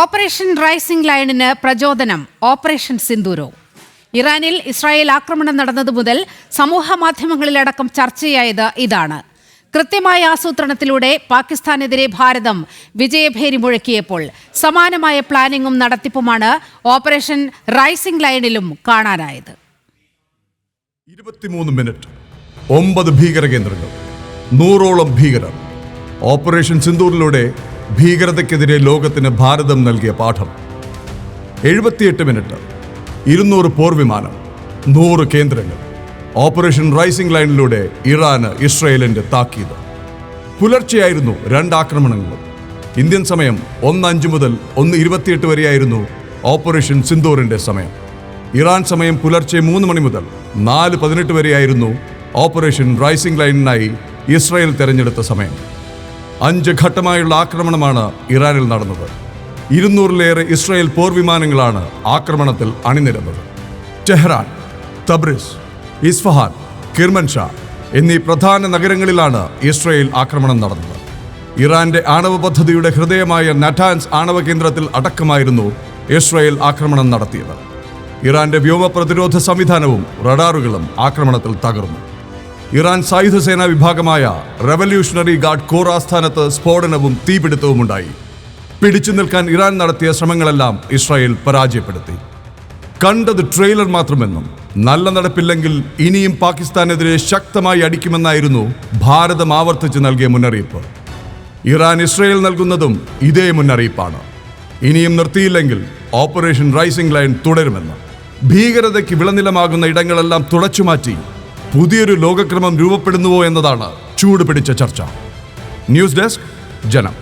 Operation rising ലൈനിന് പ്രചോദനം operation സിന്ദൂരോ. ഇറാനിൽ ഇസ്രായേൽ ആക്രമണം നടന്നതു മുതൽ സമൂഹ മാധ്യമങ്ങളിലടക്കം ചർച്ചയായത് ഇതാണ്. കൃത്യമായ ആസൂത്രണത്തിലൂടെ പാകിസ്ഥാനെതിരെ ഭാരതം വിജയഭേരി മുഴക്കിയപ്പോൾ സമാനമായ പ്ലാനിങ്ങും നടത്തിപ്പുമാണ് ഓപ്പറേഷൻ റൈസിംഗ് ലൈനിലും കാണാനായത്. 23 മിനിറ്റ്, 9 ഭീകര കേന്ദ്രങ്ങൾ, 100ഓളം ഭീകരർ. ഓപ്പറേഷൻ സിന്ദൂറിലൂടെ ഭീകരതയ്ക്കെതിരെ ലോകത്തിന് ഭാരതം നൽകിയ പാഠം. 78 മിനിറ്റ്, 200 പോർവിമാനം, 100 കേന്ദ്രങ്ങൾ. ഓപ്പറേഷൻ റൈസിംഗ് ലൈനിലൂടെ ഇറാന് ഇസ്രായേലിന്റെ താക്കീത്. പുലർച്ചെയായിരുന്നു 2 ആക്രമണങ്ങളും. ഇന്ത്യൻ സമയം 1:05 മുതൽ 1:28 വരെയായിരുന്നു ഓപ്പറേഷൻ സിന്ദൂറിന്റെ സമയം. ഇറാൻ സമയം പുലർച്ചെ 3 മണി മുതൽ 4:18 വരെയായിരുന്നു ഓപ്പറേഷൻ റൈസിംഗ് ലൈനിനായി ഇസ്രായേൽ തെരഞ്ഞെടുത്ത സമയം. 5 ഘട്ടമായുള്ള ആക്രമണമാണ് ഇറാനിൽ നടന്നത്. 200-ലേറെ ഇസ്രായേൽ പോർവിമാനങ്ങളാണ് ആക്രമണത്തിൽ അണിനിരന്നത്. ടെഹ്റാൻ, തബ്രിസ്, ഇസ്ഫഹാൻ, കിർമൻഷാ എന്നീ പ്രധാന നഗരങ്ങളിലാണ് ഇസ്രായേൽ ആക്രമണം നടന്നത്. ഇറാന്റെ ആണവ പദ്ധതിയുടെ ഹൃദയമായ നറ്റാൻസ് ആണവ കേന്ദ്രത്തിൽ അടക്കമായിരുന്നു ഇസ്രായേൽ ആക്രമണം നടത്തിയത്. ഇറാന്റെ വ്യോമ പ്രതിരോധ സംവിധാനവും റഡാറുകളും ആക്രമണത്തിൽ തകർന്നു. ഇറാൻ സായുധ സേനാ വിഭാഗമായ റവല്യൂഷണറി ഗാർഡ് കോർ ആസ്ഥാനത്ത് സ്ഫോടനവും തീപിടുത്തവും ഉണ്ടായി. പിടിച്ചു നിൽക്കാൻ ഇറാൻ നടത്തിയ ശ്രമങ്ങളെല്ലാം ഇസ്രായേൽ പരാജയപ്പെടുത്തി. കണ്ടത് ട്രെയിലർ മാത്രമെന്നും നല്ല നടപ്പില്ലെങ്കിൽ ഇനിയും പാകിസ്ഥാനെതിരെ ശക്തമായി അടിക്കുമെന്നായിരുന്നു ഭാരതം ആവർത്തിച്ച് നൽകിയ മുന്നറിയിപ്പ്. ഇറാൻ ഇസ്രായേൽ നൽകുന്നതും ഇതേ മുന്നറിയിപ്പാണ്. ഇനിയും നിർത്തിയില്ലെങ്കിൽ ഓപ്പറേഷൻ റൈസിംഗ് ലൈൻ തുടരുമെന്ന്. ഭീകരതയ്ക്ക് വിളനിലമാകുന്ന ഇടങ്ങളെല്ലാം തുടച്ചുമാറ്റി പുതിയൊരു ലോകക്രമം രൂപപ്പെടുന്നുവോ എന്നതാണ് ചൂടുപിടിച്ച ചർച്ച. ന്യൂസ് ഡെസ്ക്, ജനം.